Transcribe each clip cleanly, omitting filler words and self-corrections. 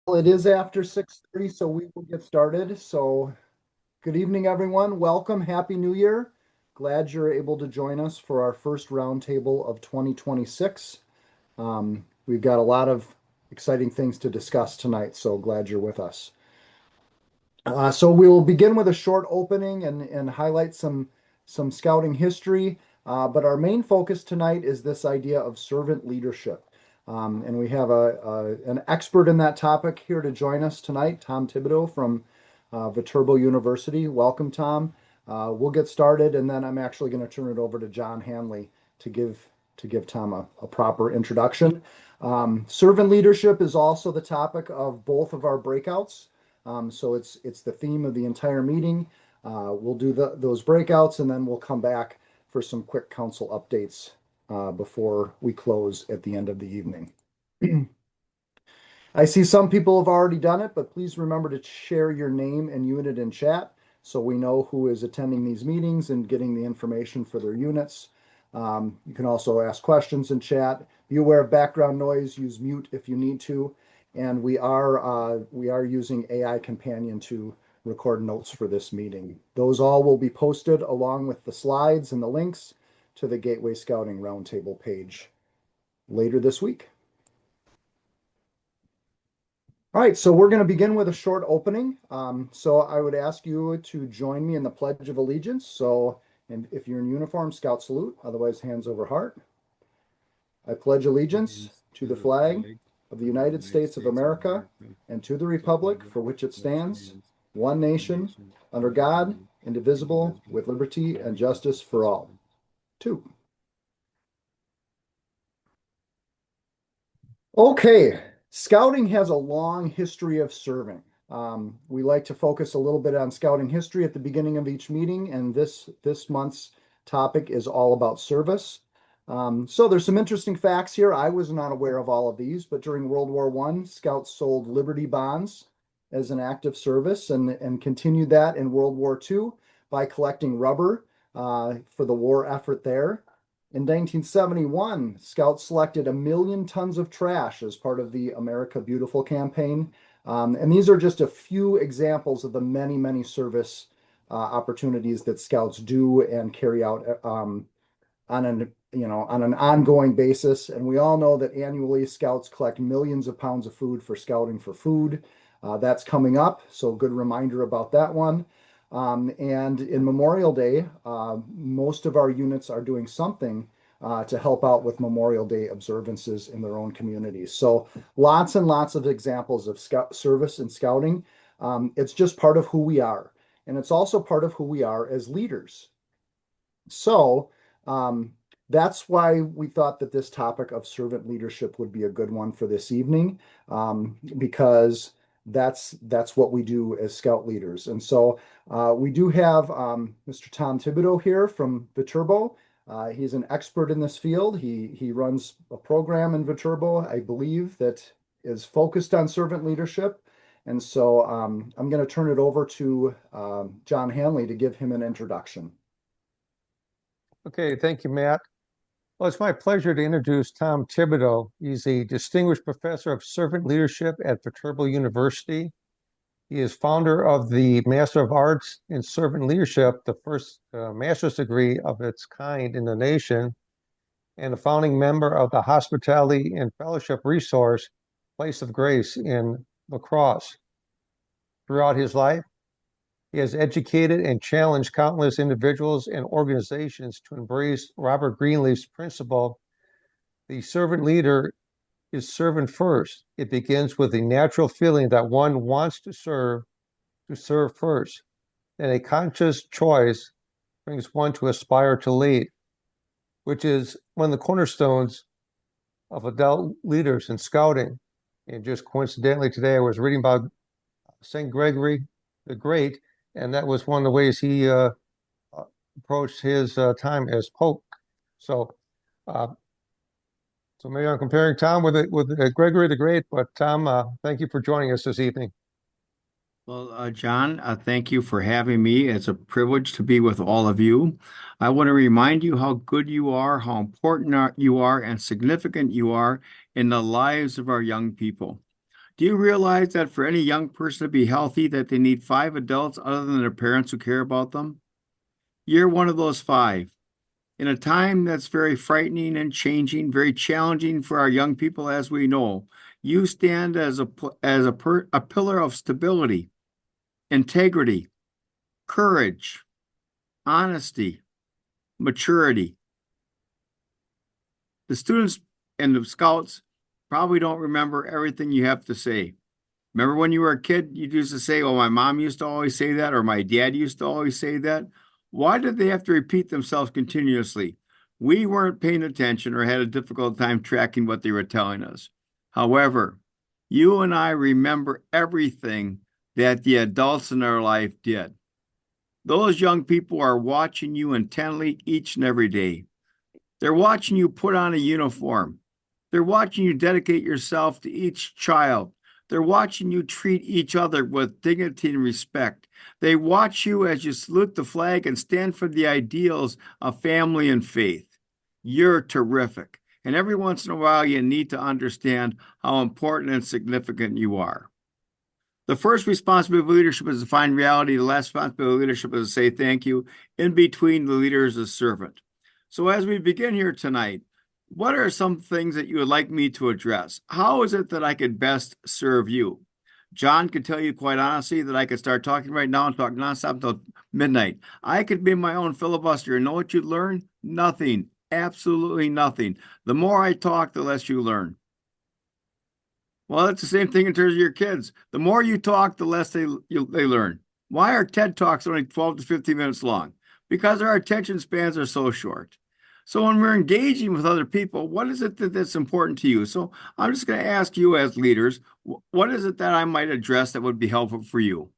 It is after 6:30, so we will get started. So good evening, everyone. Welcome. Happy New Year. Glad you're able to join us for our first roundtable of 2026. We've got a lot of exciting things to discuss tonight, so glad you're with us. So we will begin with a short opening and highlight some scouting history. But our main focus tonight is this idea of servant leadership. And we have an expert in that topic here to join us tonight, Tom Thibodeau from Viterbo University. Welcome, Tom. We'll get started, and then I'm actually going to turn it over to John Hanley to give Tom a proper introduction. Servant leadership is also the topic of both of our breakouts. So it's the theme of the entire meeting. We'll do those breakouts, and then we'll come back for some quick council updates before we close at the end of the evening. I see some people have already done it, but please remember to share your name and unit in chat so we know who is attending these meetings and getting the information for their units. You can also ask questions in chat. Be aware of background noise. Use mute if you need to. And we are using AI Companion to record notes for this meeting. Those all will be posted along with the slides and the links to the Gateway Scouting Roundtable page later this week. All right, so we're going to begin with a short opening. So I would ask you to join me in the Pledge of Allegiance. And if you're in uniform, Scout salute, otherwise hands over heart. I pledge allegiance to the flag of the United States of America and to the republic for which it stands, one nation, under God, indivisible, with liberty and justice for all. 2. Okay, scouting has a long history of serving. We like to focus a little bit on scouting history at the beginning of each meeting, and this month's topic is all about service. So there's some interesting facts here. I was not aware of all of these, but during World War I, Scouts sold Liberty bonds as an act of service and continued that in World War II by collecting rubber for the war effort there. In 1971, Scouts selected 1 million tons of trash as part of the America Beautiful campaign. And these are just a few examples of the many, many service opportunities that Scouts do and carry out on an ongoing basis. And we all know that annually Scouts collect millions of pounds of food for Scouting for Food. That's coming up, so good reminder about that one. And in Memorial Day, most of our units are doing something to help out with Memorial Day observances in their own communities. So lots and lots of examples of service and scouting. It's just part of who we are. And it's also part of who we are as leaders. So that's why we thought that this topic of servant leadership would be a good one for this evening, because that's what we do as scout leaders. And so we do have Mr. Tom Thibodeau here from Viterbo. He's an expert in this field. He runs a program in Viterbo, I believe, that is focused on servant leadership. And so I'm going to turn it over to John Hanley to give him an introduction. Okay, thank you, Matt. Well, it's my pleasure to introduce Tom Thibodeau. He's a distinguished professor of servant leadership at Viterbo University. He is founder of the Master of Arts in Servant Leadership, the first master's degree of its kind in the nation, and a founding member of the Hospitality and Fellowship Resource, Place of Grace in La Crosse. Throughout his life, he has educated and challenged countless individuals and organizations to embrace Robert Greenleaf's principle: the servant leader is servant first. It begins with a natural feeling that one wants to serve first, and a conscious choice brings one to aspire to lead, which is one of the cornerstones of adult leaders in scouting. And just coincidentally, today I was reading about St. Gregory the Great, and that was one of the ways he approached his time as Pope. So maybe I'm comparing Tom with Gregory the Great, but Tom, thank you for joining us this evening. Well, John, thank you for having me. It's a privilege to be with all of you. I want to remind you how good you are, how important you are, and significant you are in the lives of our young people. Do you realize that for any young person to be healthy, that they need 5 adults other than their parents who care about them? You're one of those 5. In a time that's very frightening and changing, very challenging for our young people, as we know, you stand as a pillar of stability, integrity, courage, honesty, maturity. The students and the scouts probably don't remember everything you have to say. Remember when you were a kid, you used to say, "Oh, my mom used to always say that," or "My dad used to always say that." Why did they have to repeat themselves continuously? We weren't paying attention or had a difficult time tracking what they were telling us. However, you and I remember everything that the adults in our life did. Those young people are watching you intently each and every day. They're watching you put on a uniform. They're watching you dedicate yourself to each child. They're watching you treat each other with dignity and respect. They watch you as you salute the flag and stand for the ideals of family and faith. You're terrific. And every once in a while, you need to understand how important and significant you are. The first responsibility of leadership is to find reality. The last responsibility of leadership is to say thank you. In between, the leader is a servant. So as we begin here tonight, what are some things that you would like me to address? How is it that I could best serve you? John could tell you quite honestly that I could start talking right now and talk nonstop until midnight. I could be my own filibuster and know what you'd learn? Nothing. Absolutely nothing. The more I talk, the less you learn. Well, it's the same thing in terms of your kids. The more you talk, the less they learn. Why are TED Talks only 12 to 15 minutes long? Because our attention spans are so short. So when we're engaging with other people, what is it that's important to you? So I'm just going to ask you as leaders, what is it that I might address that would be helpful for you?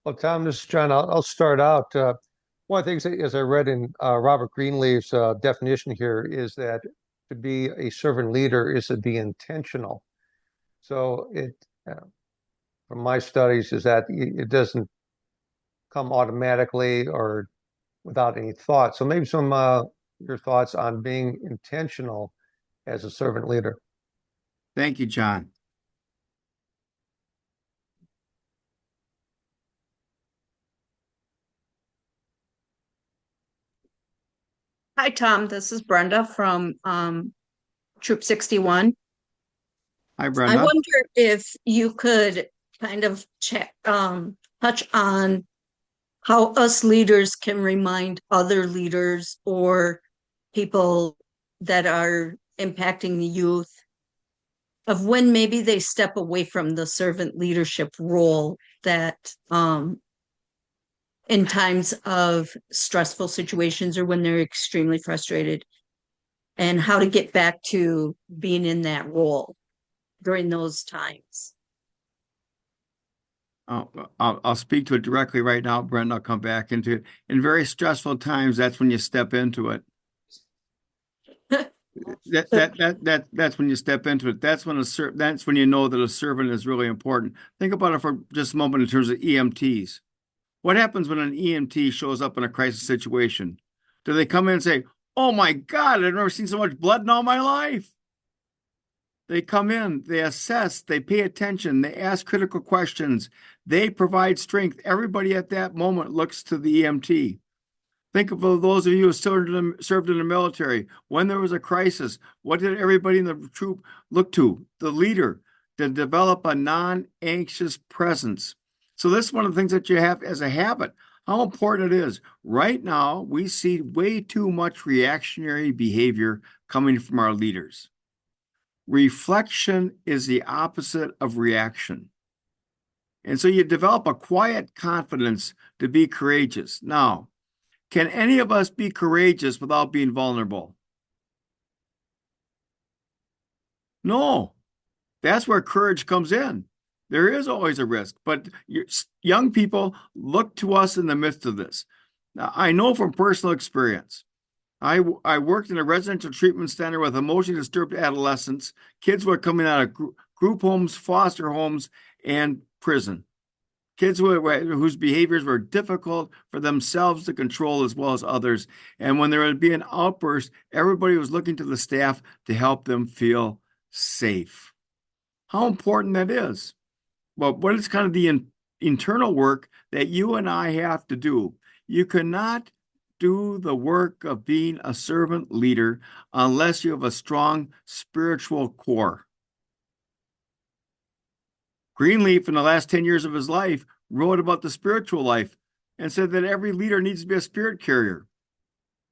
Well, Tom, this is John. I'll start out. One of the things that, as I read in Robert Greenleaf's definition here, is that to be a servant leader is to be intentional. So from my studies, is that it doesn't come automatically or without any thought. So maybe some your thoughts on being intentional as a servant leader. Thank you, John. Hi, Tom. This is Brenda from Troop 61. Hi, I Brenda. wonder if you could kind of touch on how us leaders can remind other leaders or people that are impacting the youth of when maybe they step away from the servant leadership role, that in times of stressful situations or when they're extremely frustrated, and how to get back to being in that role during those times. I'll speak to it directly right now, Brenda. I'll come back into it. In very stressful times, that's when you step into it. That's when you step into it. That's when you know that a servant is really important. Think about it for just a moment in terms of EMTs. What happens when an EMT shows up in a crisis situation? Do they come in and say, "Oh my God, I've never seen so much blood in all my life"? They come in, they assess, they pay attention, they ask critical questions, they provide strength. Everybody at that moment looks to the EMT. Think of those of you who served in the military. When there was a crisis, what did everybody in the troop look to? The leader, to develop a non-anxious presence. So this is one of the things that you have as a habit, how important it is. Right now, we see way too much reactionary behavior coming from our leaders. Reflection is the opposite of reaction. And so you develop a quiet confidence to be courageous. Now, can any of us be courageous without being vulnerable? No. That's where courage comes in. There is always a risk, but young people look to us in the midst of this. Now, I know from personal experience. I worked in a residential treatment center with emotionally disturbed adolescents. Kids were coming out of group homes, foster homes, and prison. Kids whose behaviors were difficult for themselves to control as well as others. And when there would be an outburst, everybody was looking to the staff to help them feel safe. How important that is. Well, what is kind of the internal work that you and I have to do? You cannot do the work of being a servant leader unless you have a strong spiritual core. Greenleaf, in the last 10 years of his life, wrote about the spiritual life and said that every leader needs to be a spirit carrier.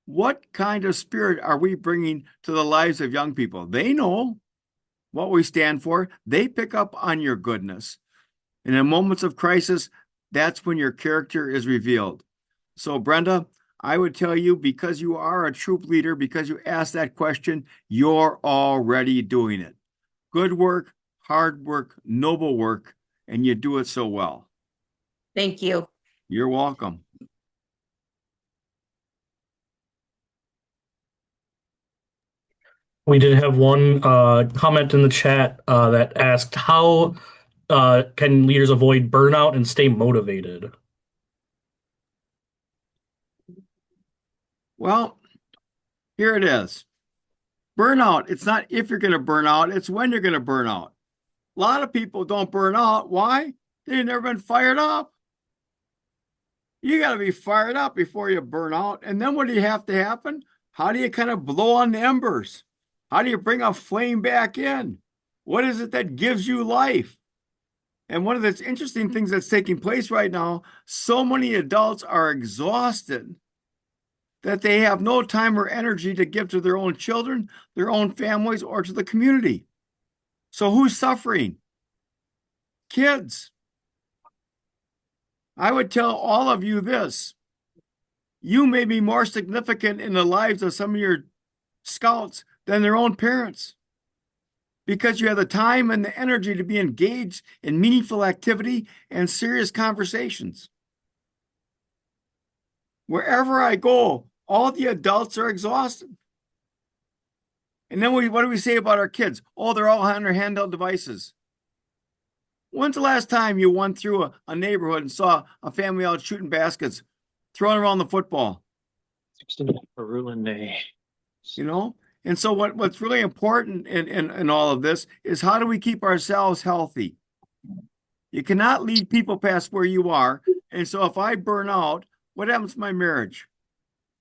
What kind of spirit are we bringing to the lives of young people? They know what we stand for. They pick up on your goodness. And in moments of crisis, that's when your character is revealed. So, Brenda, I would tell you, because you are a troop leader, because you asked that question, you're already doing it. Good work, hard work, noble work, and you do it so well. Thank you. You're welcome. We did have one comment in the chat that asked, how can leaders avoid burnout and stay motivated? Well, here it is. Burnout, it's not if you're going to burn out, it's when you're going to burn out. A lot of people don't burn out. Why? They've never been fired up. You got to be fired up before you burn out. And then what do you have to happen? How do you kind of blow on the embers? How do you bring a flame back in? What is it that gives you life? And one of the interesting things that's taking place right now, so many adults are exhausted that they have no time or energy to give to their own children, their own families, or to the community. So who's suffering? Kids. I would tell all of you this. You may be more significant in the lives of some of your scouts than their own parents, because you have the time and the energy to be engaged in meaningful activity and serious conversations. Wherever I go, all the adults are exhausted. And then what do we say about our kids? Oh, they're all on their handheld devices. When's the last time you went through a neighborhood and saw a family out shooting baskets, throwing around the football? 69 for Ruin Day. You know? And so what's really important in all of this is, how do we keep ourselves healthy? You cannot lead people past where you are. And so if I burn out, what happens to my marriage?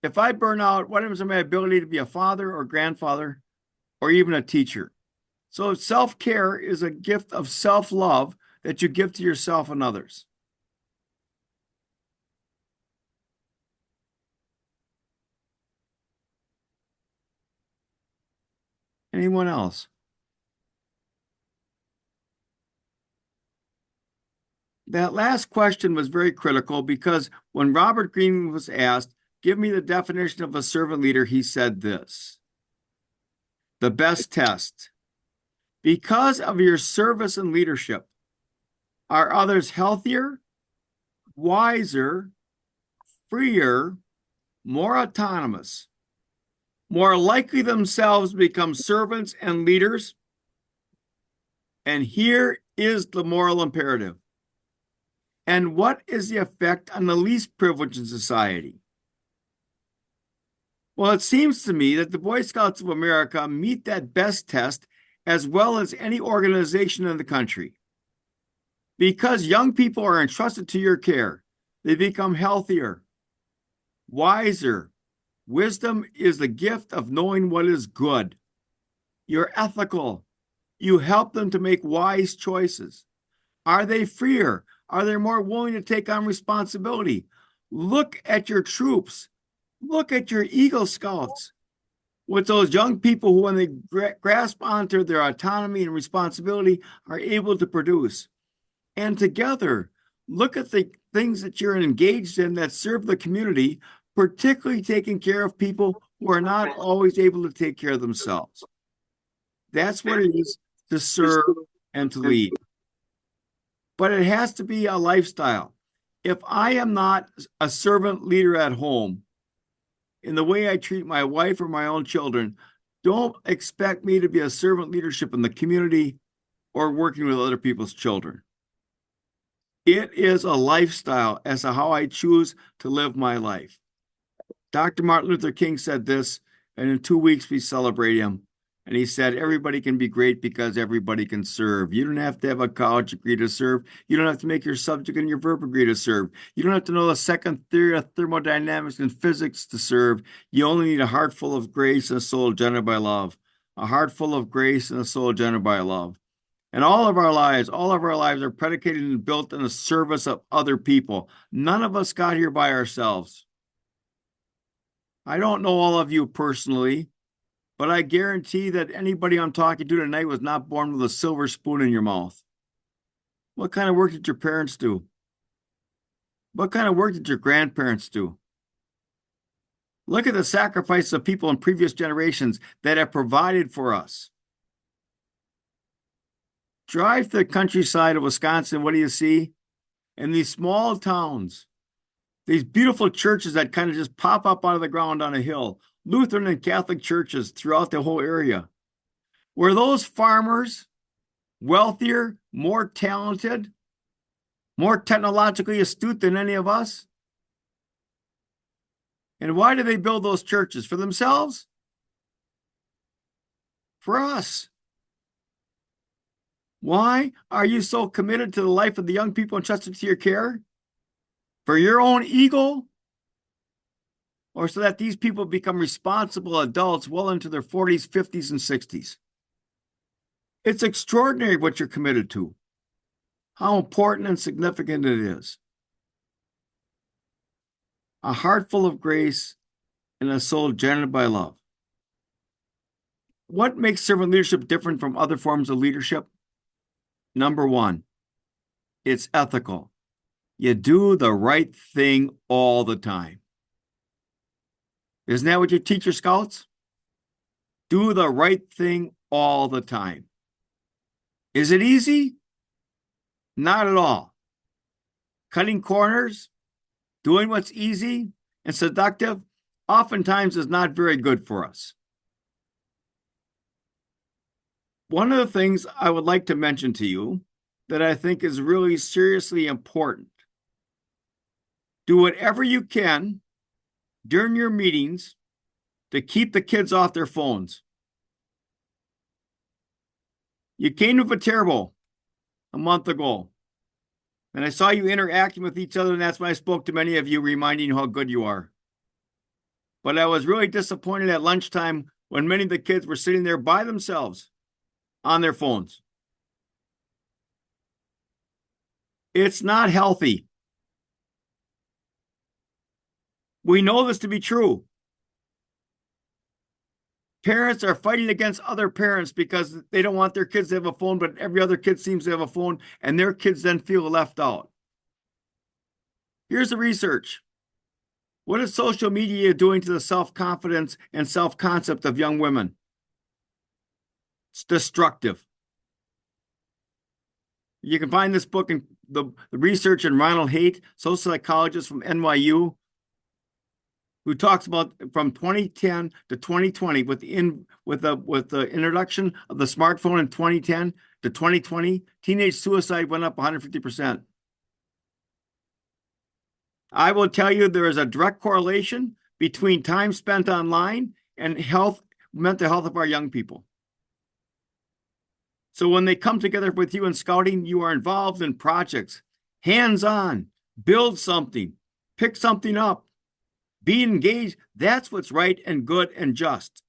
If I burn out, what happens to my ability to be a father or grandfather or even a teacher? So self-care is a gift of self-love that you give to yourself and others. Anyone else? That last question was very critical, because when Robert Greene was asked, give me the definition of a servant leader, he said this: the best test. Because of your service and leadership, are others healthier, wiser, freer, more autonomous, more likely themselves to become servants and leaders? And here is the moral imperative. And what is the effect on the least privileged in society? Well, it seems to me that the Boy Scouts of America meet that best test as well as any organization in the country. Because young people are entrusted to your care, they become healthier, wiser. Wisdom is the gift of knowing what is good. You're ethical. You help them to make wise choices. Are they freer? Are they more willing to take on responsibility? Look at your troops. Look at your Eagle Scouts. With those young people who, when they grasp onto their autonomy and responsibility, are able to produce. And together, look at the things that you're engaged in that serve the community, particularly taking care of people who are not always able to take care of themselves. That's what it is to serve and to lead. But it has to be a lifestyle. If I am not a servant leader at home, in the way I treat my wife or my own children, don't expect me to be a servant leadership in the community or working with other people's children. It is a lifestyle as to how I choose to live my life. Dr. Martin Luther King said this, and in 2 weeks we celebrate him. And he said, everybody can be great because everybody can serve. You don't have to have a college degree to serve. You don't have to make your subject and your verb degree to serve. You don't have to know the second theory of thermodynamics and physics to serve. You only need a heart full of grace and a soul generated by love. A heart full of grace and a soul generated by love. And all of our lives are predicated and built in the service of other people. None of us got here by ourselves. I don't know all of you personally, but I guarantee that anybody I'm talking to tonight was not born with a silver spoon in your mouth. What kind of work did your parents do? What kind of work did your grandparents do? Look at the sacrifices of people in previous generations that have provided for us. Drive to the countryside of Wisconsin, what do you see? In these small towns, these beautiful churches that kind of just pop up out of the ground on a hill, Lutheran and Catholic churches throughout the whole area. Were those farmers wealthier, more talented, more technologically astute than any of us? And why do they build those churches? For themselves? For us. Why are you so committed to the life of the young people entrusted to your care? For your own ego? Or so that these people become responsible adults well into their 40s, 50s, and 60s? It's extraordinary what you're committed to. How important and significant it is. A heart full of grace and a soul generated by love. What makes servant leadership different from other forms of leadership? Number one, it's ethical. You do the right thing all the time. Isn't that what you teach your scouts? Do the right thing all the time. Is it easy? Not at all. Cutting corners, doing what's easy and seductive, oftentimes is not very good for us. One of the things I would like to mention to you that I think is really seriously important. Do whatever you can during your meetings to keep the kids off their phones. You came to Viterbo a month ago, and I saw you interacting with each other, and that's when I spoke to many of you, reminding you how good you are. But I was really disappointed at lunchtime when many of the kids were sitting there by themselves on their phones. It's not healthy. We know this to be true. Parents are fighting against other parents because they don't want their kids to have a phone, but every other kid seems to have a phone, and their kids then feel left out. Here's the research. What is social media doing to the self-confidence and self-concept of young women? It's destructive. You can find this book in the research in Ronald Haidt, social psychologist from NYU, who talks about from 2010 to 2020 with the introduction of the smartphone in 2010 to 2020, teenage suicide went up 150%. I will tell you there is a direct correlation between time spent online and mental health of our young people. So when they come together with you in scouting, you are involved in projects, hands-on, build something, pick something up, be engaged. That's what's right and good and just.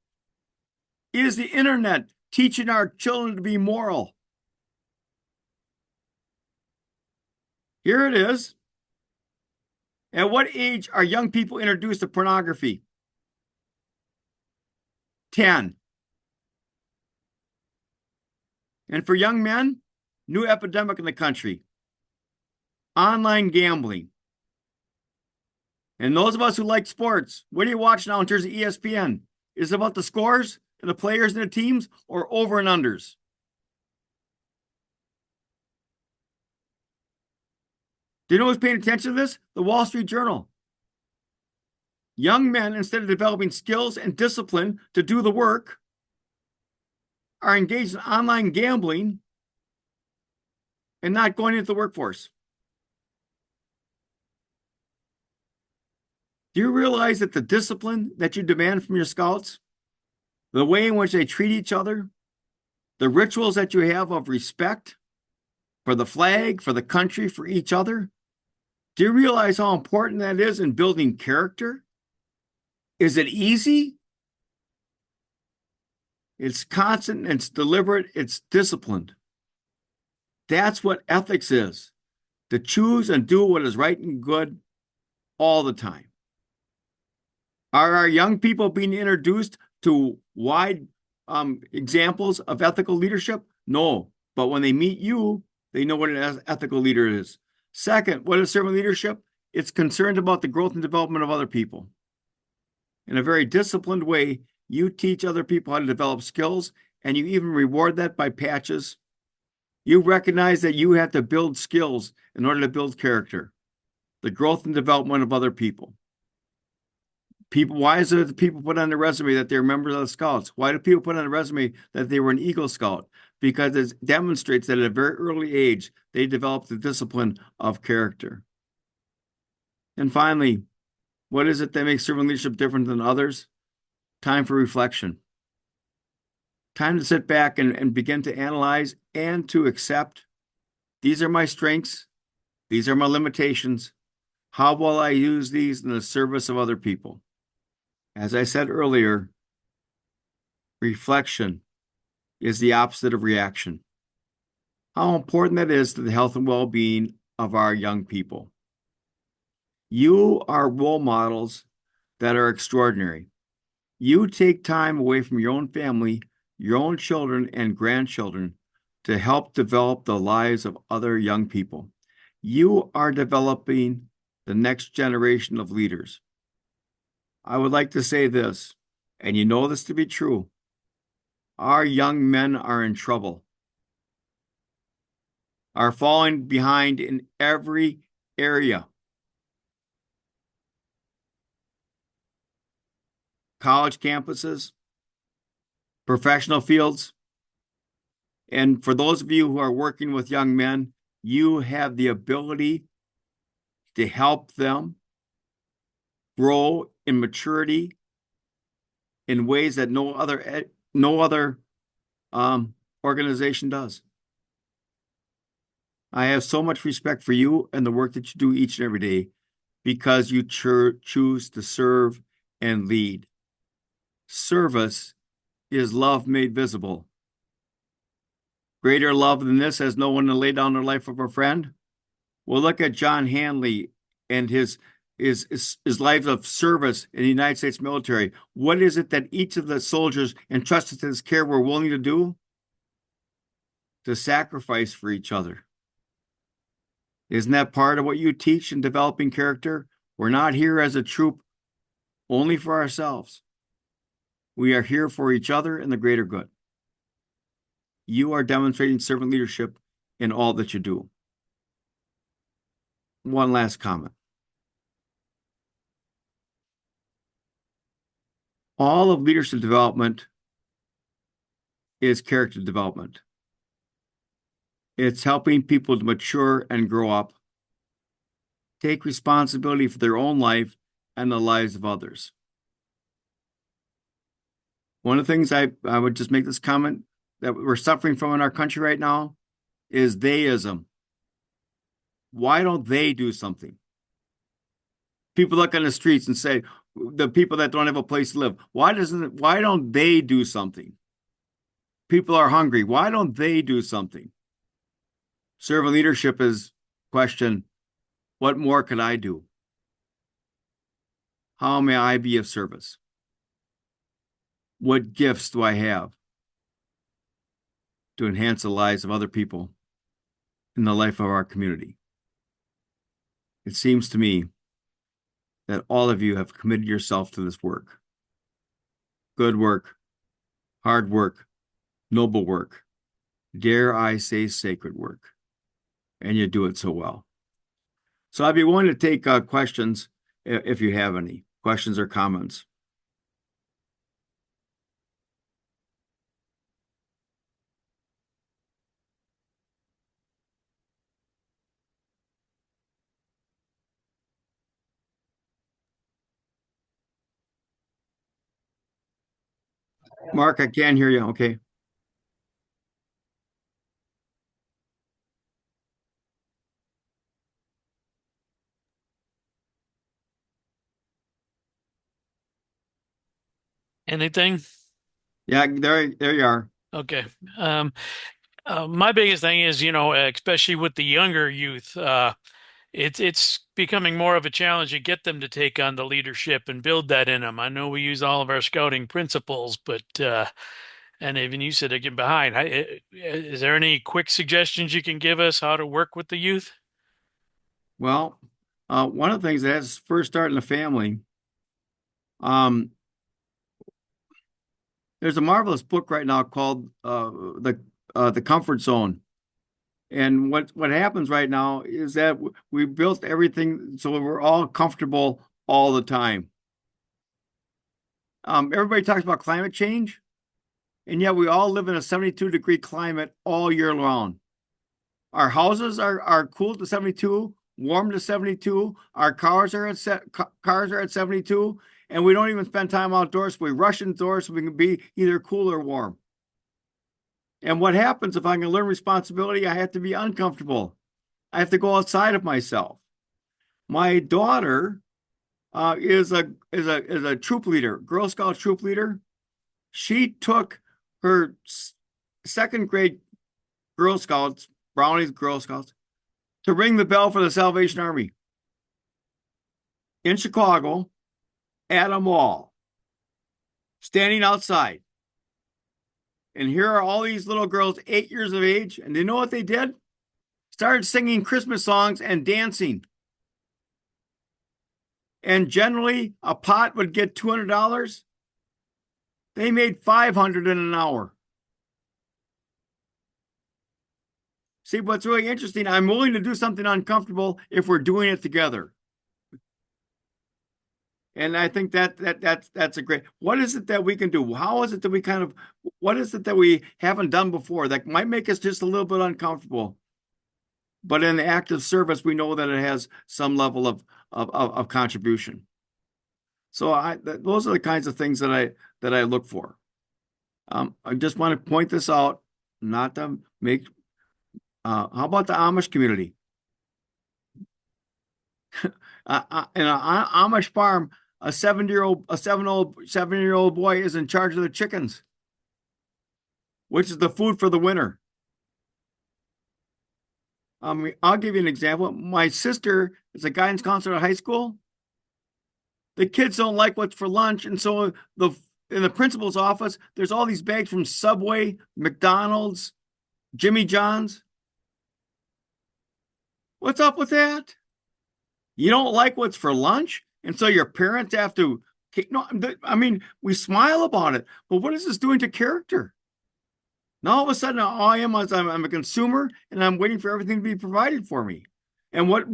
Is the internet teaching our children to be moral? Here it is. At what age are young people introduced to pornography? 10. And for young men, new epidemic in the country. Online gambling. And those of us who like sports, what do you watch now in terms of ESPN? Is it about the scores and the players and the teams, or over and unders? Do you know who's paying attention to this? The Wall Street Journal. Young men, instead of developing skills and discipline to do the work, are engaged in online gambling and not going into the workforce. Do you realize that the discipline that you demand from your scouts the way in which they treat each other, the rituals that you have of respect for the flag, for the country, for each other. Do you realize how important that is in building character? Is it easy? It's constant, it's deliberate, it's disciplined. That's what ethics is, to choose and do what is right and good all the time. Are our young people being introduced to wide examples of ethical leadership? No, but when they meet you, they know what an ethical leader is. Second, what is servant leadership? It's concerned about the growth and development of other people. In a very disciplined way, you teach other people how to develop skills, and you even reward that by patches. You recognize that you have to build skills in order to build character, the growth and development of other people. Why is it that people put on their resume that they're members of the Scouts? Why do people put on a resume that they were an Eagle Scout? Because it demonstrates that at a very early age, they developed the discipline of character. And finally, what is it that makes servant leadership different than others? Time for reflection. Time to sit back and begin to analyze and to accept. These are my strengths. These are my limitations. How will I use these in the service of other people? As I said earlier, reflection is the opposite of reaction. How important that is to the health and well-being of our young people. You are role models that are extraordinary. You take time away from your own family, your own children and grandchildren to help develop the lives of other young people. You are developing the next generation of leaders. I would like to say this, and you know this to be true. Our young men are in trouble, are falling behind in every area. College campuses, professional fields. And for those of you who are working with young men, you have the ability to help them grow in maturity in ways that no other organization does. I have so much respect for you and the work that you do each and every day because you choose to serve and lead. Service is love made visible. Greater love than this has no one to lay down their life for a friend. Well, look at John Hanley and his life of service in the United States military. What is it that each of the soldiers entrusted to his care were willing to do? To sacrifice for each other. Isn't that part of what you teach in developing character? We're not here as a troop only for ourselves. We are here for each other and the greater good. You are demonstrating servant leadership in all that you do. One last comment. All of leadership development is character development. It's helping people to mature and grow up, take responsibility for their own life and the lives of others. One of the things I would just make this comment that we're suffering from in our country right now is theism. Why don't they do something? People look on the streets and say, the people that don't have a place to live, why don't they do something? People are hungry. Why don't they do something? Servant leadership is question, what more could I do? How may I be of service? What gifts do I have to enhance the lives of other people in the life of our community? It seems to me that all of you have committed yourself to this work. Good work, hard work, noble work, dare I say sacred work, and you do it so well. So I'd be willing to take questions if you have any questions or comments. Mark, I can't hear you. Okay. Anything? Yeah, there you are. Okay. Um, my biggest thing is, especially with the younger youth, it's becoming more of a challenge to get them to take on the leadership and build that in them. I know we use all of our scouting principles, but and even you said to get behind. Is there any quick suggestions you can give us how to work with the youth? Well, one of the things that has to first start in the family. There's a marvelous book right now called the Comfort Zone. And what happens right now is that we built everything so we're all comfortable all the time. Everybody talks about climate change, and yet we all live in a 72-degree climate all year long. Our houses are cool to 72, warm to 72. Our cars are at 72, and we don't even spend time outdoors. So we rush indoors so we can be either cool or warm. And what happens if I'm going to learn responsibility? I have to be uncomfortable. I have to go outside of myself. My daughter is a troop leader, Girl Scout troop leader. She took her second grade Girl Scouts, Brownies Girl Scouts, to ring the bell for the Salvation Army in Chicago at a mall, standing outside. And here are all these little girls, 8 years of age, and they know what they did? Started singing Christmas songs and dancing. And generally, a pot would get $200. They made $500 in an hour. See, what's really interesting, I'm willing to do something uncomfortable if we're doing it together. And I think that's a great. What is it that we can do? How is it that we what is it that we haven't done before that might make us just a little bit uncomfortable? But in the act of service, we know that it has some level of contribution. So those are the kinds of things that I look for. I just want to point this out, not to make. How about the Amish community? In an Amish farm, a 7-year-old boy is in charge of the chickens, which is the food for the winter. I'll give you an example. My sister is a guidance counselor at high school. The kids don't like what's for lunch, and so in the principal's office, there's all these bags from Subway, McDonald's, Jimmy John's. What's up with that? You don't like what's for lunch? And so your parents have to, no, I mean, we smile about it, but what is this doing to character? Now all of a sudden, all I am is I'm a consumer and I'm waiting for everything to be provided for me. And what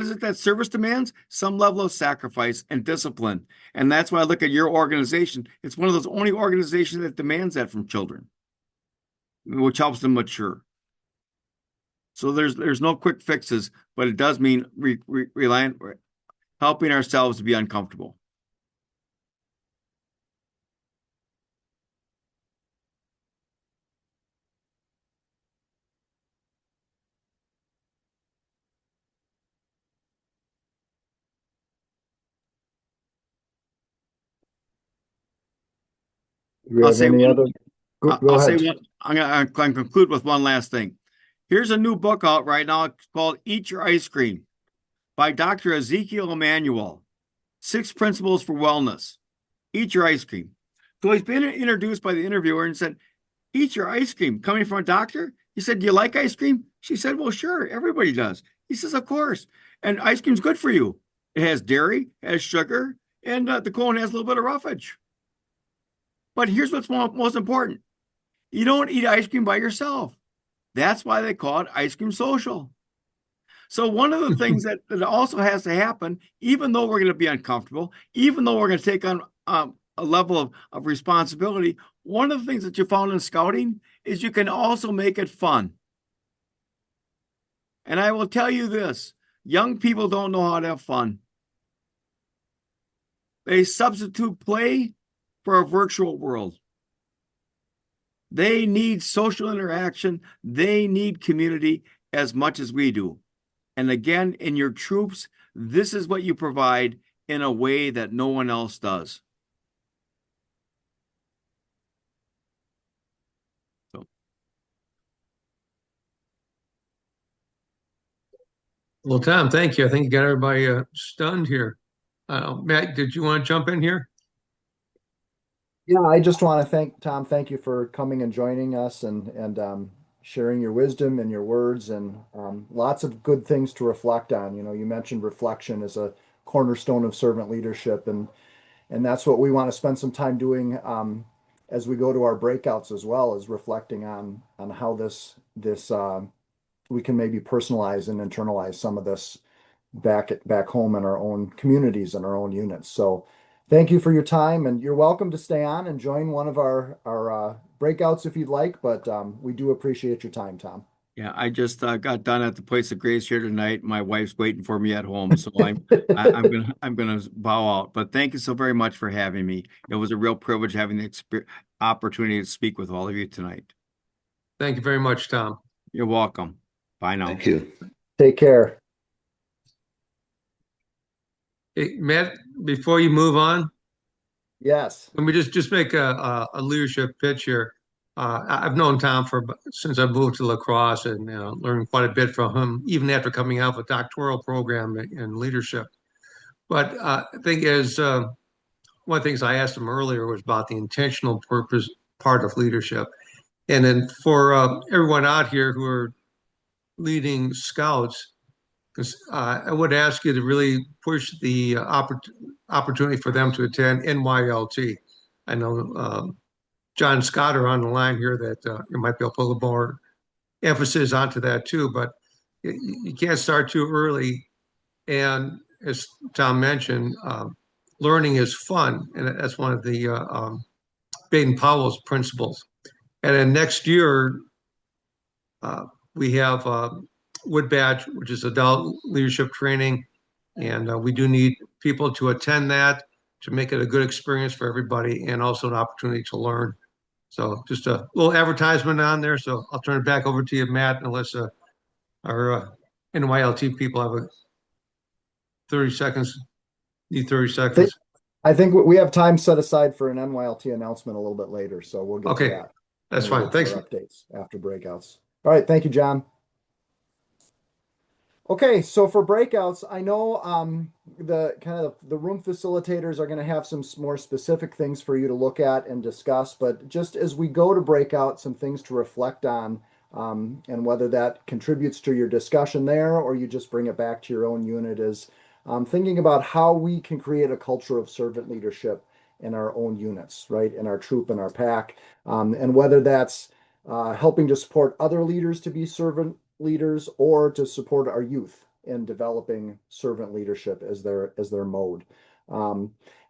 is it that service demands? Some level of sacrifice and discipline. And that's why I look at your organization. It's one of those only organizations that demands that from children, which helps them mature. So there's no quick fixes, but it does mean helping ourselves to be uncomfortable. Go ahead. I'm going to conclude with one last thing. Here's a new book out right now. It's called Eat Your Ice Cream by Dr. Ezekiel Emanuel. 6 Principles for Wellness. Eat your ice cream. So he's been introduced by the interviewer and said, eat your ice cream. Coming from a doctor? He said, do you like ice cream? She said, well, sure, everybody does. He says, of course. And ice cream's good for you. It has dairy, has sugar, and the cone has a little bit of roughage. But here's what's most important. You don't eat ice cream by yourself. That's why they call it ice cream social. So one of the things that also has to happen, even though we're going to be uncomfortable, even though we're going to take on a level of responsibility, one of the things that you found in scouting is you can also make it fun. And I will tell you this, young people don't know how to have fun. They substitute play for a virtual world. They need social interaction. They need community as much as we do. And again, in your troops, this is what you provide in a way that no one else does. So, Well, Tom, thank you. I think you got everybody stunned here. Matt, did you want to jump in here? Yeah, I just want to thank Tom. Thank you for coming and joining us and sharing your wisdom and your words and lots of good things to reflect on. You know, you mentioned reflection as a cornerstone of servant leadership, and that's what we want to spend some time doing as we go to our breakouts as well, as reflecting on how this we can maybe personalize and internalize some of this back home in our own communities and our own units. So thank you for your time, and you're welcome to stay on and join one of our breakouts if you'd like, but we do appreciate your time, Tom. yeah, I just got done at the place of grace here tonight. My wife's waiting for me at home, so I'm gonna bow out. But thank you so very much for having me. It was a real privilege having the opportunity to speak with all of you tonight. Thank you very much, Tom. You're welcome. Bye now. Thank you. Take care. Hey, Matt, before you move on, Yes. let me just make a leadership pitch here. I've known Tom since I moved to La Crosse and learned quite a bit from him, even after coming out of a doctoral program in leadership. But the thing is, one of the things I asked him earlier was about the intentional purpose part of leadership. And then for everyone out here who are leading scouts, I would ask you to really push the opportunity for them to attend NYLT. I know John Scott are on the line here that you might be able to put a little more emphasis onto that too, but you can't start too early. And as Tom mentioned, learning is fun, and that's one of the Baden-Powell's principles. And then next year, we have Wood Badge, which is adult leadership training, and we do need people to attend that to make it a good experience for everybody and also an opportunity to learn. So just a little advertisement on there. So I'll turn it back over to you, Matt, unless our NYLT people have a 30 seconds, need 30 seconds. I think we have time set aside for an NYLT announcement a little bit later, so we'll get to Okay, that. that's We'll fine. get to Thanks. our updates after breakouts. All right, thank you, John. Okay, so for breakouts, I know the room facilitators are going to have some more specific things for you to look at and discuss, but just as we go to breakout, some things to reflect on, and whether that contributes to your discussion there or you just bring it back to your own unit is thinking about how we can create a culture of servant leadership in our own units, right? In our troop and our pack, and whether that's helping to support other leaders to be servant leaders or to support our youth in developing servant leadership as their mode.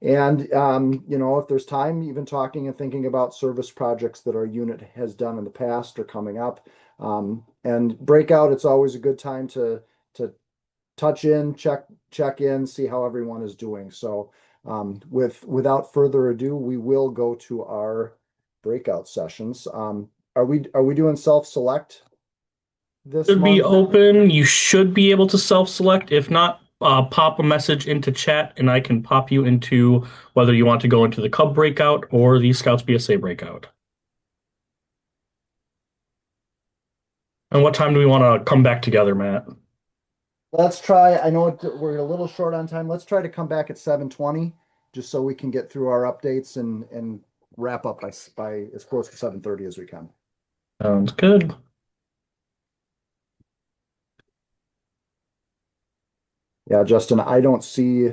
If there's time, even talking and thinking about service projects that our unit has done in the past or coming up. And breakout, it's always a good time to touch in, check in, see how everyone is doing. So without further ado, we will go to our breakout sessions. Are we doing self-select this Should be month? open. You should be able to self-select. If not, pop a message into chat and I can pop you into whether you want to go into the Cub breakout or the Scouts BSA breakout. And what time do we want to come back together, Matt? Let's try. I know we're a little short on time. Let's try to come back at 7:20, just so we can get through our updates and wrap up by as close to 7:30 as we can. Sounds good. Yeah, Justin, I don't see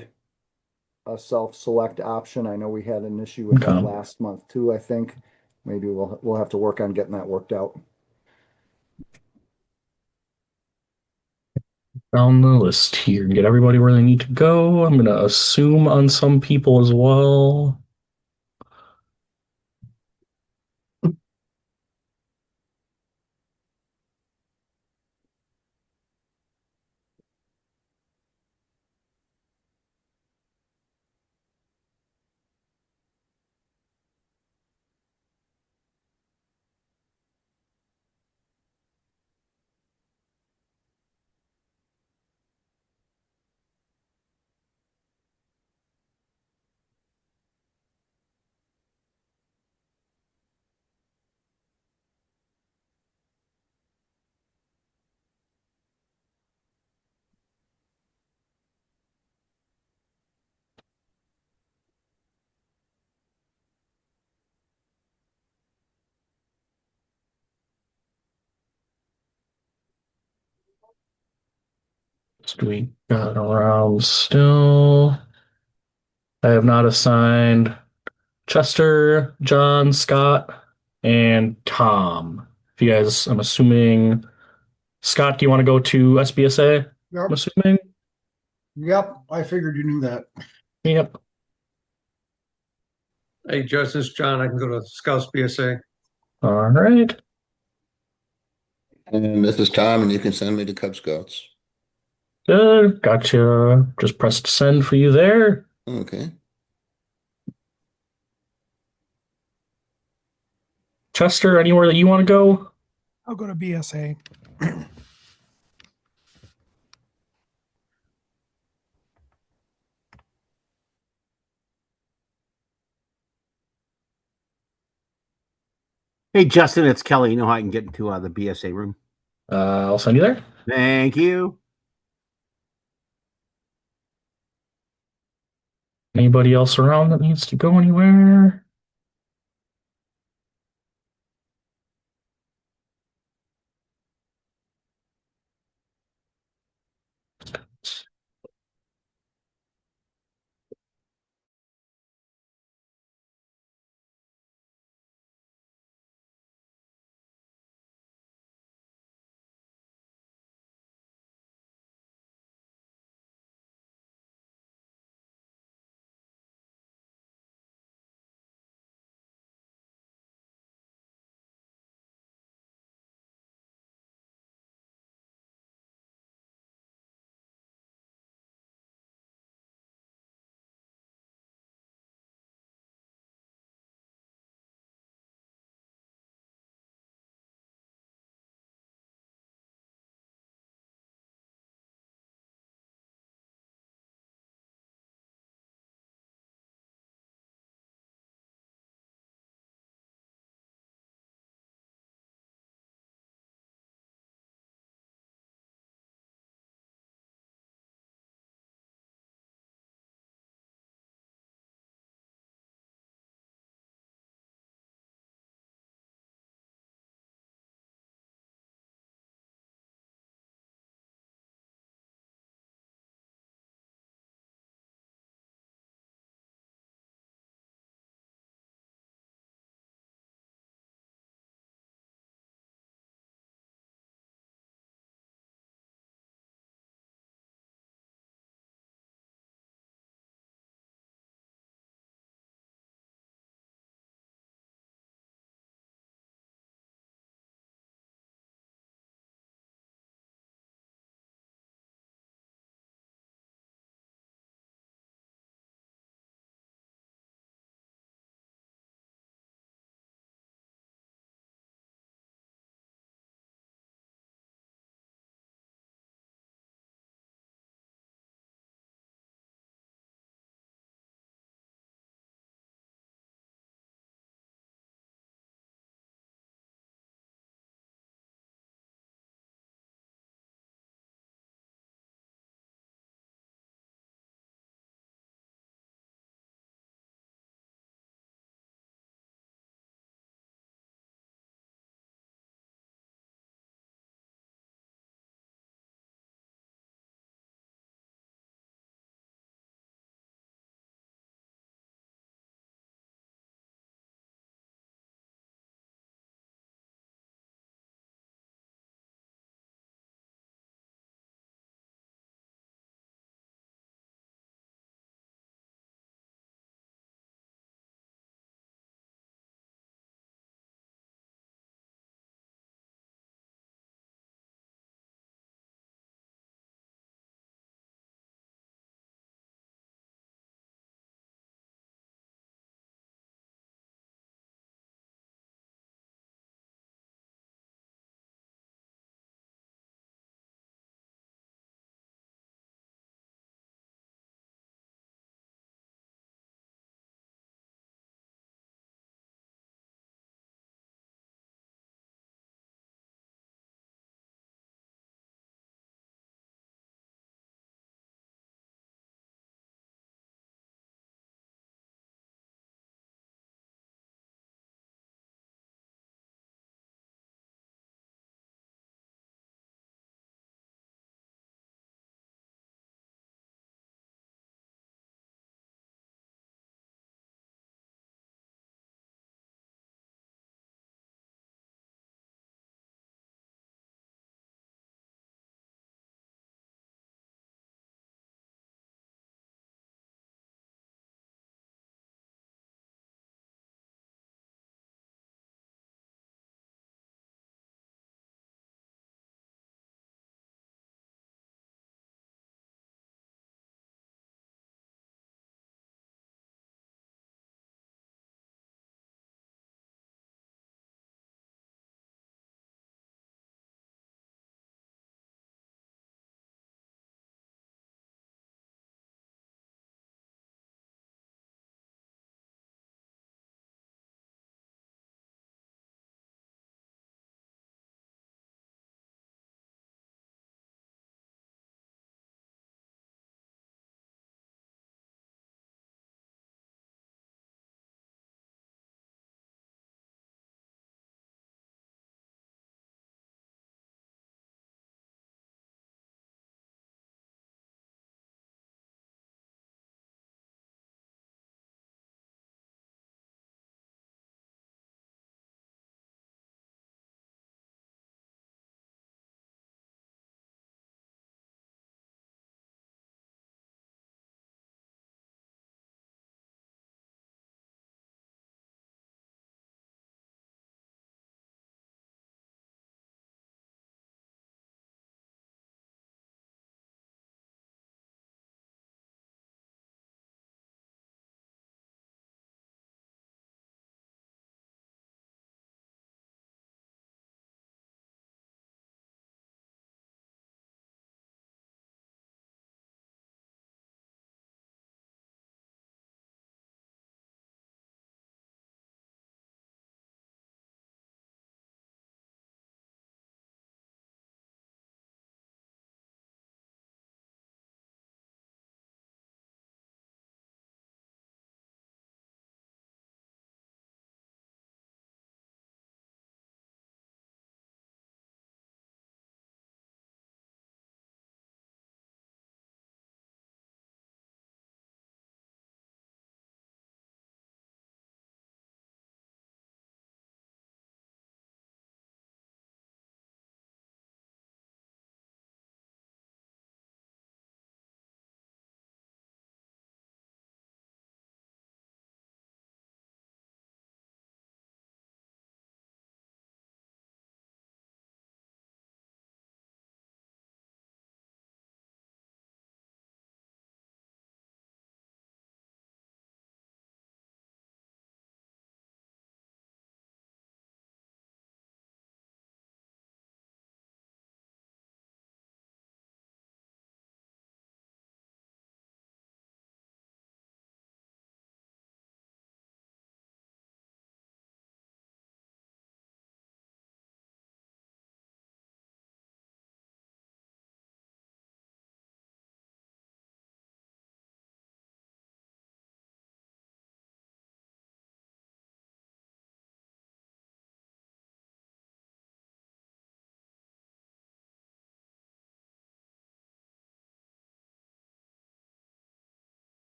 a self-select option. I know we had an issue with that Okay. last month too, I think. Maybe we'll have to work on getting that worked out. Down the list here and get everybody where they need to go. I'm going to assume on some people as well. do we got around still? I have not assigned Chester, John, Scott, and Tom. If you guys, I'm assuming, Scott, do you want to go to SBSA? I'm Yep, assuming. yep, I figured you knew that. Yep. Hey, Justin, it's John. I can go to Scouts BSA. All right. And this is Tom, and you can send me to Cub Scouts. Good. Gotcha. Just pressed send for you there. Okay. Chester, anywhere that you want to go? I'll go to BSA. Hey, Justin, it's Kelly. You know how I can get into the BSA room? I'll send you there. Thank you. Anybody else around that needs to go anywhere?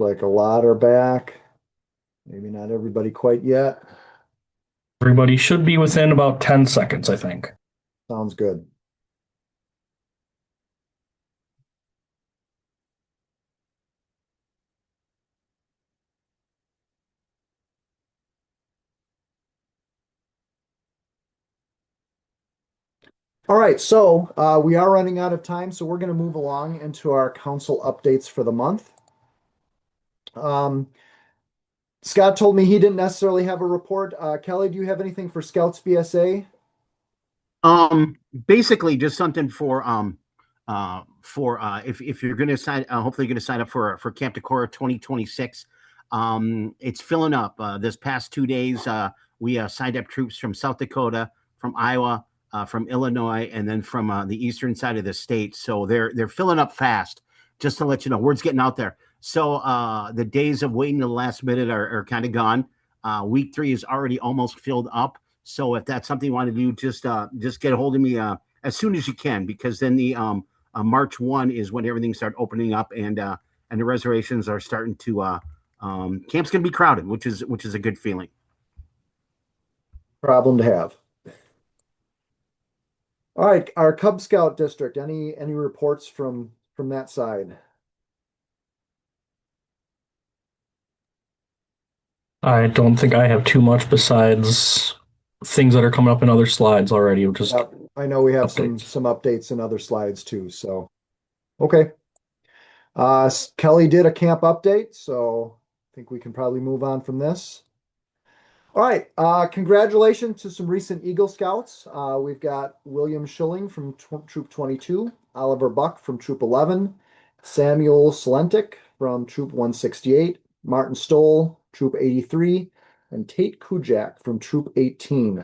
like a lot are back. Maybe not everybody quite yet. Everybody should be within about 10 seconds, I think. Sounds good. All right, so we are running out of time, so we're going to move along into our council updates for the month. Scott told me he didn't necessarily have a report. Kelly, do you have anything for Scouts BSA? Basically just something for if you're going to sign, hopefully you're going to sign up for Camp Decorah 2026. It's filling up. This past 2 days, we signed up troops from South Dakota, from Iowa, from Illinois, and then from the eastern side of the state. So they're filling up fast. Just to let you know, word's getting out there. So the days of waiting to the last minute are kind of gone. Week 3 is already almost filled up. So if that's something you want to do, just get a hold of me as soon as you can, because then the March 1 is when everything starts opening up, and the reservations are starting to camp's going to be crowded, which is a good feeling. Problem to have. All right, our Cub Scout district. Any reports from that side? I don't think I have too much besides things that are coming up in other slides already. Just Yep, I know we have updates. some updates in other slides too. So, okay. Kelly did a camp update, so I think we can probably move on from this. All right. Congratulations to some recent Eagle Scouts. We've got William Schilling from Troop 22, Oliver Buck from Troop 11, Samuel Salentik from Troop 168, Martin Stoll, Troop 83, and Tate Kujak from Troop 18.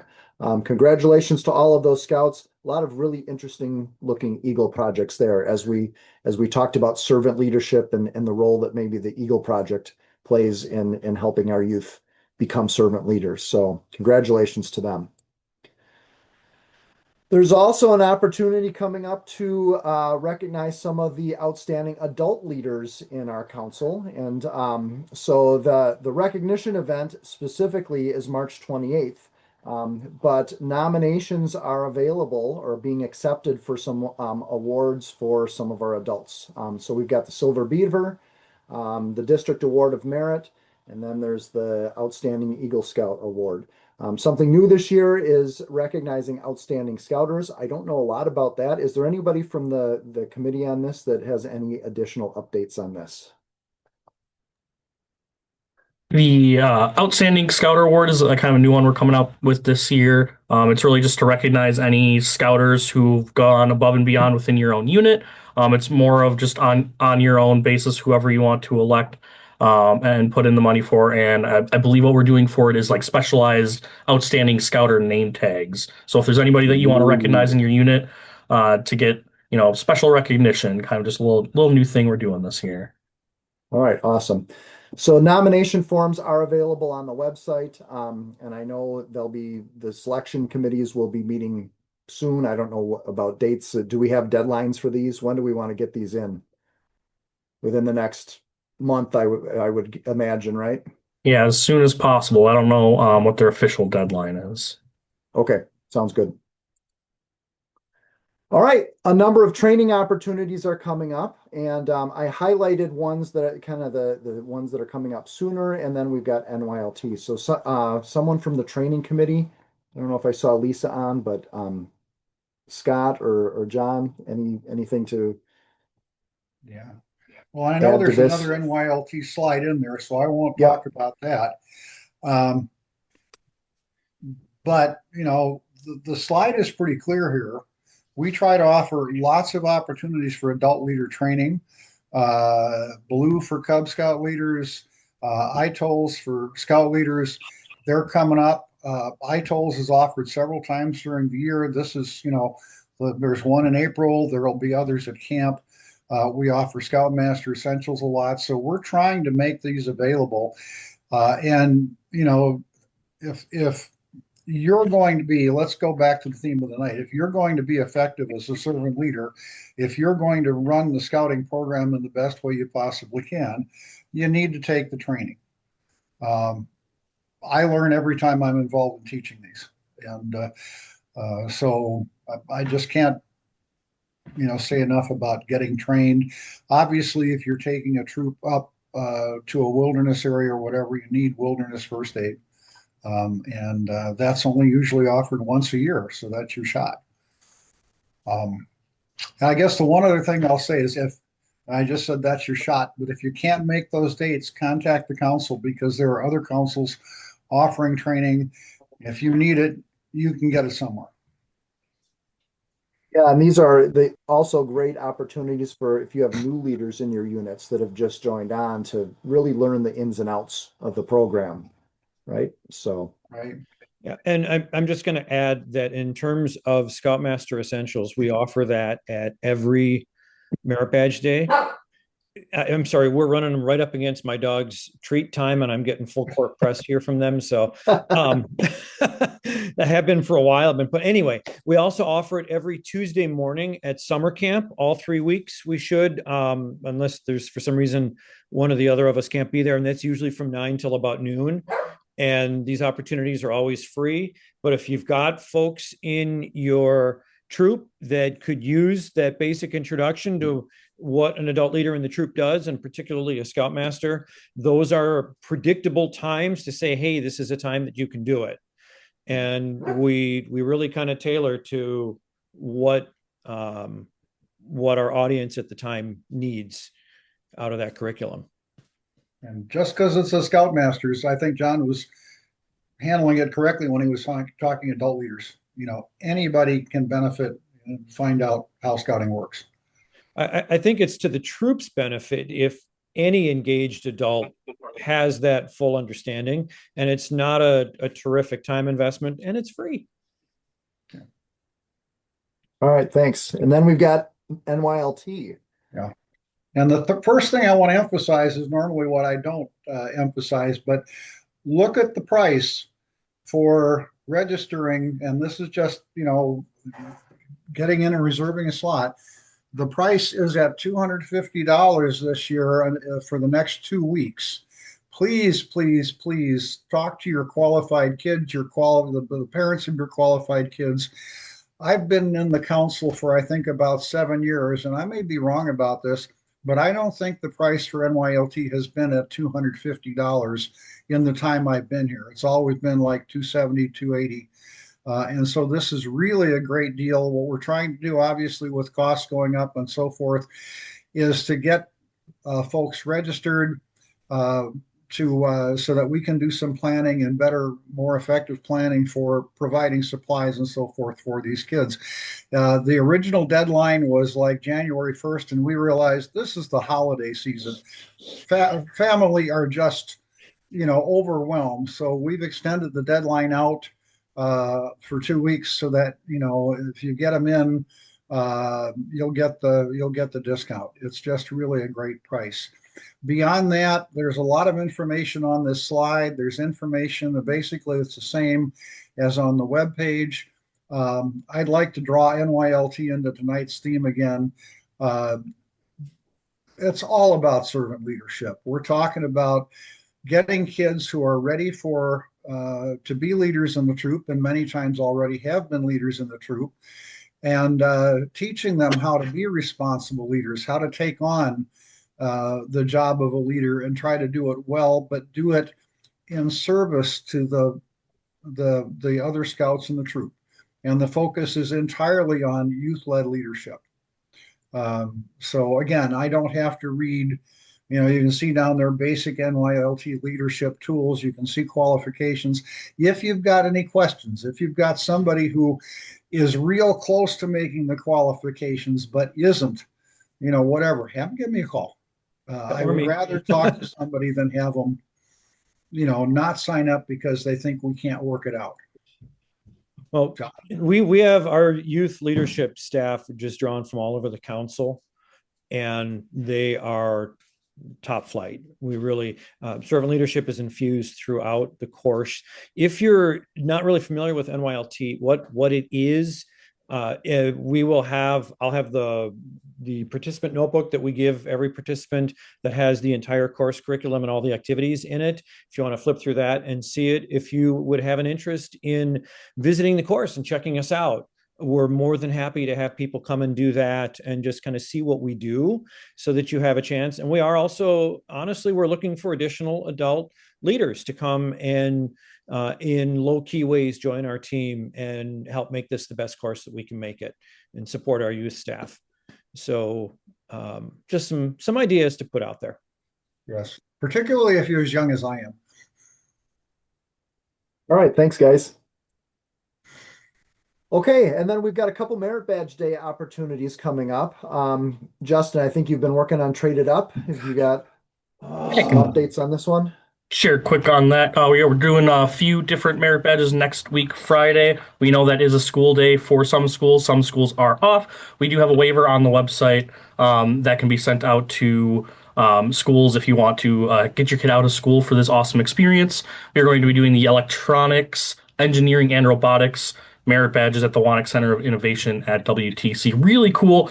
Congratulations to all of those scouts. A lot of really interesting looking Eagle projects there as we talked about servant leadership and the role that maybe the Eagle Project plays in helping our youth become servant leaders. So congratulations to them. There's also an opportunity coming up to recognize some of the outstanding adult leaders in our council. And so the recognition event specifically is March 28th. But nominations are available or being accepted for some awards for some of our adults. So we've got the Silver Beaver, the District Award of Merit, and then there's the Outstanding Eagle Scout Award. Something new this year is recognizing outstanding scouters. I don't know a lot about that. Is there anybody from the committee on this that has any additional updates on this? The Outstanding Scouter Award is a kind of a new one we're coming up with this year. It's really just to recognize any scouters who've gone above and beyond within your own unit. It's more of just on your own basis, whoever you want to elect and put in the money for. And I believe what we're doing for it is like specialized Outstanding Scouter name tags. So if there's anybody that you want to recognize in your unit to get special recognition, kind of just a little new thing we're doing this year. All right, awesome. So nomination forms are available on the website, and I know the selection committees will be meeting soon. I don't know about dates. Do we have deadlines for these? When do we want to get these in? Within the next month, I would imagine, right? Yeah, as soon as possible. I don't know what their official deadline is. Okay, sounds good. All right, a number of training opportunities are coming up, and I highlighted ones that kind of the ones that are coming up sooner, and then we've got NYLT. So someone from the training committee, I don't know if I saw Lisa on, but Scott or John, anything to Yeah. Well, I know add to there's this? another NYLT slide in there, so I won't Yeah. talk about that. But the slide is pretty clear here. We try to offer lots of opportunities for adult leader training. Blue for Cub Scout leaders, ITOLs for Scout leaders. They're coming up. ITOLs is offered several times during the year. This is, there's one in April. There will be others at camp. We offer Scoutmaster Essentials a lot. So we're trying to make these available. And if you're going to be, let's go back to the theme of the night. If you're going to be effective as a servant leader, if you're going to run the scouting program in the best way you possibly can, you need to take the training. I learn every time I'm involved in teaching these. And so I just can't, say enough about getting trained. Obviously, if you're taking a troop up to a wilderness area or whatever, you need wilderness first aid. And that's only usually offered once a year. So that's your shot. And I guess the one other thing I'll say is if I just said that's your shot, but if you can't make those dates, contact the council because there are other councils offering training. If you need it, you can get it somewhere. Yeah, and these are also great opportunities for if you have new leaders in your units that have just joined on to really learn the ins and outs of the program, right? So, right. Yeah, and I'm just going to add that in terms of Scoutmaster Essentials, we offer that at every Merit Badge Day. I'm sorry, we're running them right up against my dog's treat time, and I'm getting full court press here from them. So that have been for a while. But anyway, we also offer it every Tuesday morning at summer camp, all 3 weeks. We should, unless there's for some reason one or the other of us can't be there, and that's usually from 9 till about noon. And these opportunities are always free. But if you've got folks in your troop that could use that basic introduction to what an adult leader in the troop does, and particularly a scoutmaster, those are predictable times to say, hey, this is a time that you can do it. And we really kind of tailor to what our audience at the time needs out of that curriculum. And just because it's a Scoutmasters, I think John was handling it correctly when he was talking adult leaders. Anybody can benefit and find out how scouting works. I think it's to the troop's benefit if any engaged adult has that full understanding, and it's not a terrific time investment, and it's free. Yeah. All right, thanks. And then we've got NYLT. Yeah. And the first thing I want to emphasize is normally what I don't emphasize, but look at the price for registering, and this is just, getting in and reserving a slot. The price is at $250 this year for the next 2 weeks. Please, please, please talk to your qualified kids, the parents of your qualified kids. I've been in the council for, I think, about 7 years, and I may be wrong about this, but I don't think the price for NYLT has been at $250 in the time I've been here. It's always been like $270, $280. And so this is really a great deal. What we're trying to do, obviously, with costs going up and so forth, is to get folks registered so that we can do some planning and better, more effective planning for providing supplies and so forth for these kids. The original deadline was like January 1st, and we realized this is the holiday season. Family are just, overwhelmed. So we've extended the deadline out for 2 weeks so that, if you get them in, you'll get the discount. It's just really a great price. Beyond that, there's a lot of information on this slide. There's information, basically it's the same as on the webpage. I'd like to draw NYLT into tonight's theme again. It's all about servant leadership. We're talking about getting kids who are ready to be leaders in the troop, and many times already have been leaders in the troop, and teaching them how to be responsible leaders, how to take on the job of a leader and try to do it well, but do it in service to the other scouts in the troop. And the focus is entirely on youth-led leadership. So again, I don't have to read, you can see down there basic NYLT leadership tools. You can see qualifications. If you've got any questions, if you've got somebody who is real close to making the qualifications but isn't, whatever, have them give me a call. I would rather talk to somebody than have them, not sign up because they think we can't work it out. Well, we have our youth leadership staff just drawn from all over the council, and they are top flight. We really, servant leadership is infused throughout the course. If you're not really familiar with NYLT, what it is, I'll have the participant notebook that we give every participant that has the entire course curriculum and all the activities in it. If you want to flip through that and see it, if you would have an interest in visiting the course and checking us out, we're more than happy to have people come and do that and just kind of see what we do so that you have a chance. And we are also, honestly, we're looking for additional adult leaders to come and in low-key ways join our team and help make this the best course that we can make it and support our youth staff. So just some ideas to put out there. Yes, particularly if you're as young as I am. All right, thanks, guys. Okay, and then we've got a couple Merit Badge Day opportunities coming up. Justin, I think you've been working on Traded Up. Have you got some updates on this one? Share quick on that. We're doing a few different merit badges next week, Friday. We know that is a school day for some schools. Some schools are off. We do have a waiver on the website that can be sent out to schools if you want to get your kid out of school for this awesome experience. We're going to be doing the electronics, engineering, and robotics merit badges at the Wanik Center of Innovation at WTC. Really cool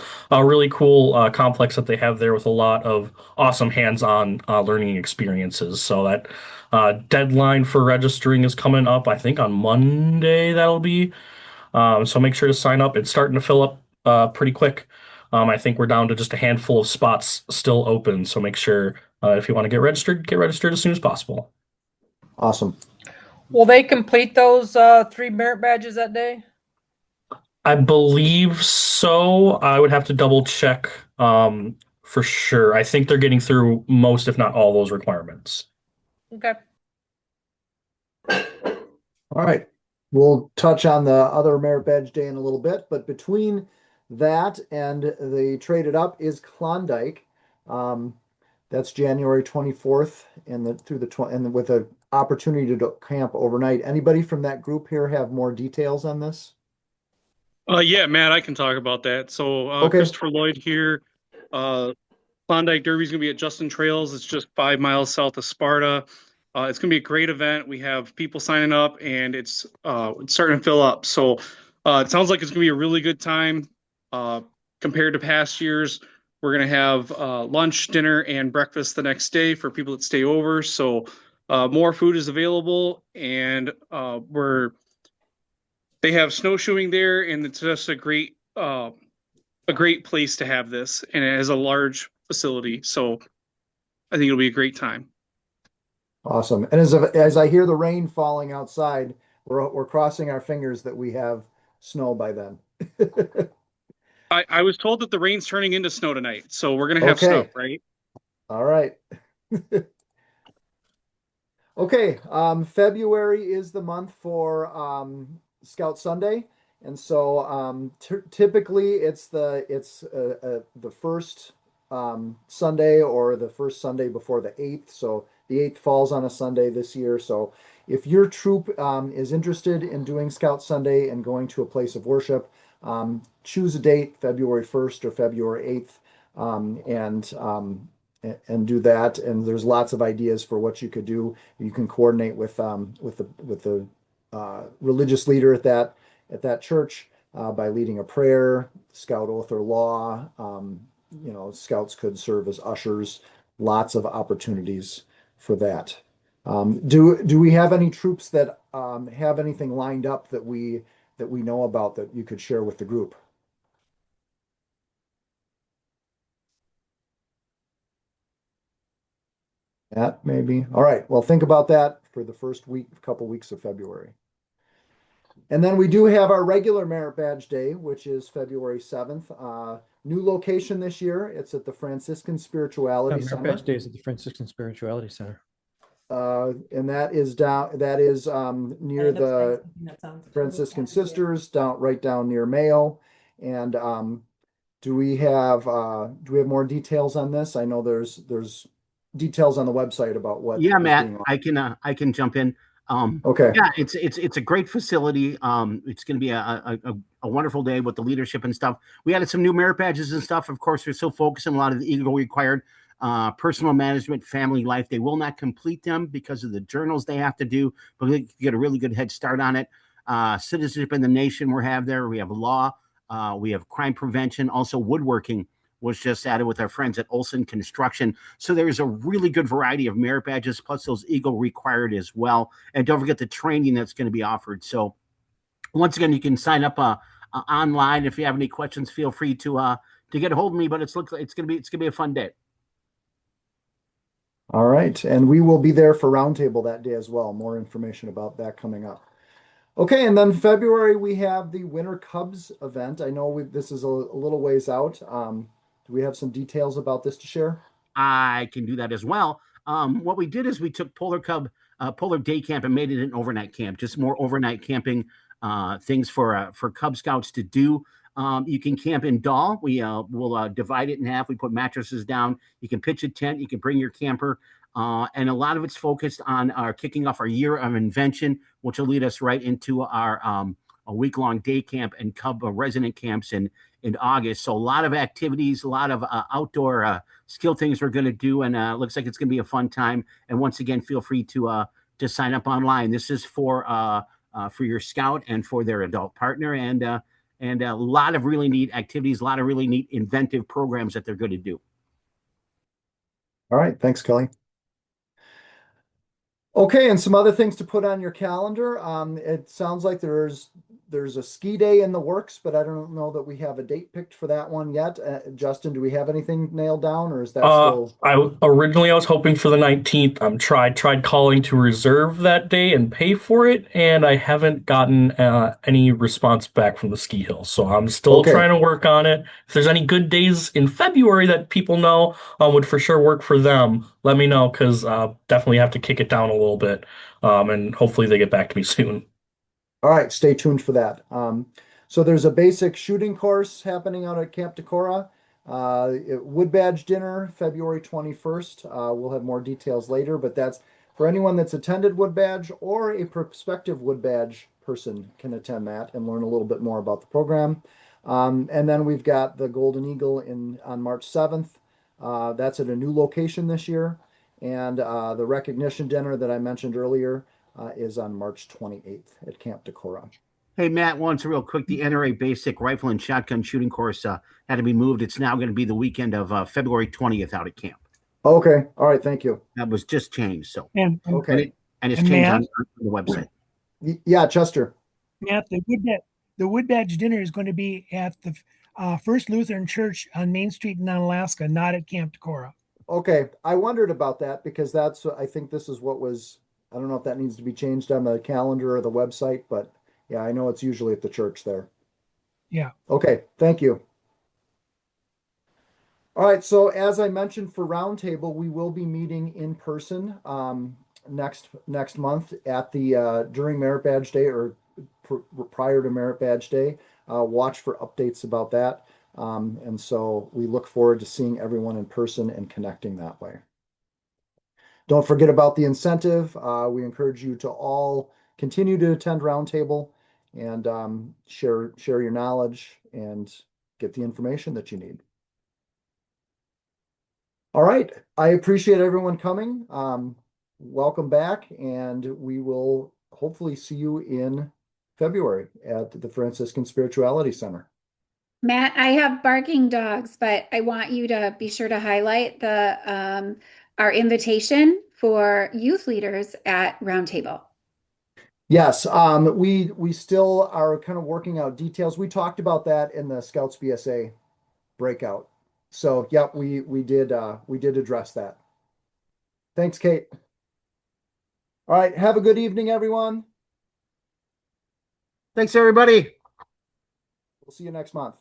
complex that they have there with a lot of awesome hands-on learning experiences. So that deadline for registering is coming up, I think, on Monday that'll be. So make sure to sign up. It's starting to fill up pretty quick. I think we're down to just a handful of spots still open. So make sure if you want to get registered as soon as possible. Awesome. Will they complete those 3 merit badges that day? I believe so. I would have to double check for sure. I think they're getting through most, if not all, those requirements. Okay. All right. We'll touch on the other Merit Badge Day in a little bit, but between that and the Traded Up is Klondike. That's January 24th and with a opportunity to camp overnight. Anybody from that group here have more details on this? Yeah, Matt, I can talk about that. So Okay. Christopher Lloyd here. Klondike Derby is going to be at Justin Trails. It's just 5 miles south of Sparta. It's going to be a great event. We have people signing up, and it's starting to fill up. So it sounds like it's going to be a really good time compared to past years. We're going to have lunch, dinner, and breakfast the next day for people that stay over. So more food is available, and they have snowshoeing there, and it's just a great place to have this, and it has a large facility. So I think it'll be a great time. Awesome. And as I hear the rain falling outside, we're crossing our fingers that we have snow by then. I was told that the rain's turning into snow tonight, so we're gonna have snow, right? All right. Okay. February is the month for Scout Sunday, and so typically it's the first Sunday or the first Sunday before the 8th. So the 8th falls on a Sunday this year. So if your troop is interested in doing Scout Sunday and going to a place of worship, choose a date, February 1st or February 8th, and do that. And there's lots of ideas for what you could do. You can coordinate with the religious leader at that church by leading a prayer, Scout oath or law. Scouts could serve as ushers. Lots of opportunities for that. Do we have any troops that have anything lined up that we know about that you could share with the group? That maybe. All right. Well, think about that for the first couple weeks of February. And then we do have our regular Merit Badge Day, which is February 7th. New location this year. It's at the Franciscan Spirituality Center. Merit Badge Day is at the Franciscan Spirituality Center. And that is near the Franciscan Sisters, right down near Mayo. And do we have more details on this? I know there's details on the website about what. Yeah, Matt, I can jump in. Okay. Yeah, it's a great facility. It's going to be a wonderful day with the leadership and stuff. We added some new merit badges and stuff. Of course, we're still focusing a lot of the Eagle required. personal management, family life. They will not complete them because of the journals they have to do, but they get a really good head start on it. Citizenship in the nation we have there. We have law. We have crime prevention. Also woodworking was just added with our friends at Olson Construction. So there's a really good variety of merit badges, plus those Eagle required as well. And don't forget the training that's going to be offered. So once again, you can sign up online. If you have any questions, feel free to get a hold of me. But it's gonna be a fun day. All right, and we will be there for Roundtable that day as well. More information about that coming up. Okay, and then February we have the Winter Cubs event. I know this is a little ways out. Do we have some details about this to share? I can do that as well. What we did is we took Polar Day Camp and made it an overnight camp, just more overnight camping things for Cub Scouts to do. You can camp in Dahl. We'll divide it in half. We put mattresses down. You can pitch a tent. You can bring your camper. And a lot of it's focused on our kicking off our year of invention, which will lead us right into our a week-long day camp and Cub resident camps in August. So a lot of activities, a lot of outdoor skill things we're going to do, and looks like it's going to be a fun time. And once again, feel free to sign up online. This is for your scout and for their adult partner, and a lot of really neat activities, a lot of really neat inventive programs that they're going to do. All right, thanks, Kelly. Okay, and some other things to put on your calendar. It sounds like there's a ski day in the works, but I don't know that we have a date picked for that one yet. Justin, do we have anything nailed down, or is that still? I was hoping for the 19th. Tried calling to reserve that day and pay for it, and I haven't gotten any response back from the ski hill. So I'm still trying to work on it. If there's any good days in February that people know would for sure work for them, let me know, because definitely have to kick it down a little bit, and hopefully they get back to me soon. All right, stay tuned for that. So there's a basic shooting course happening out at Camp Decorah. Wood Badge dinner, February 21st. We'll have more details later, but that's for anyone that's attended Wood Badge or a prospective Wood Badge person can attend that and learn a little bit more about the program. And then we've got the Golden Eagle on March 7th. That's at a new location this year. And the recognition dinner that I mentioned earlier is on March 28th at Camp Decorah. Hey, Matt, once real quick, the NRA Basic Rifle and Shotgun Shooting Course had to be moved. It's now going to be the weekend of February 20th out at camp. Okay. All right. Thank you. That was just changed. So And it's changed Matt, on the website. Yeah, Chester. Matt, the Wood Badge dinner is going to be at the First Lutheran Church on Main Street in Alaska, not at Camp Decorah. Okay. I wondered about that because I think this is what was, I don't know if that needs to be changed on the calendar or the website, but yeah, I know it's usually at the church there. Yeah. Okay. Thank you. All right. So as I mentioned for Roundtable, we will be meeting in person next month at the during Merit Badge Day or prior to Merit Badge Day. Watch for updates about that. And so we look forward to seeing everyone in person and connecting that way. Don't forget about the incentive. We encourage you to all continue to attend Roundtable and share your knowledge and get the information that you need. All right. I appreciate everyone coming. Welcome back, and we will hopefully see you in February at the Franciscan Spirituality Center. Matt, I have barking dogs, but I want you to be sure to highlight our invitation for youth leaders at Roundtable. Yes, we still are kind of working out details. We talked about that in the Scouts BSA breakout. So, yep, we did address that. Thanks, Kate. All right, have a good evening, everyone. Thanks, everybody. We'll see you next month.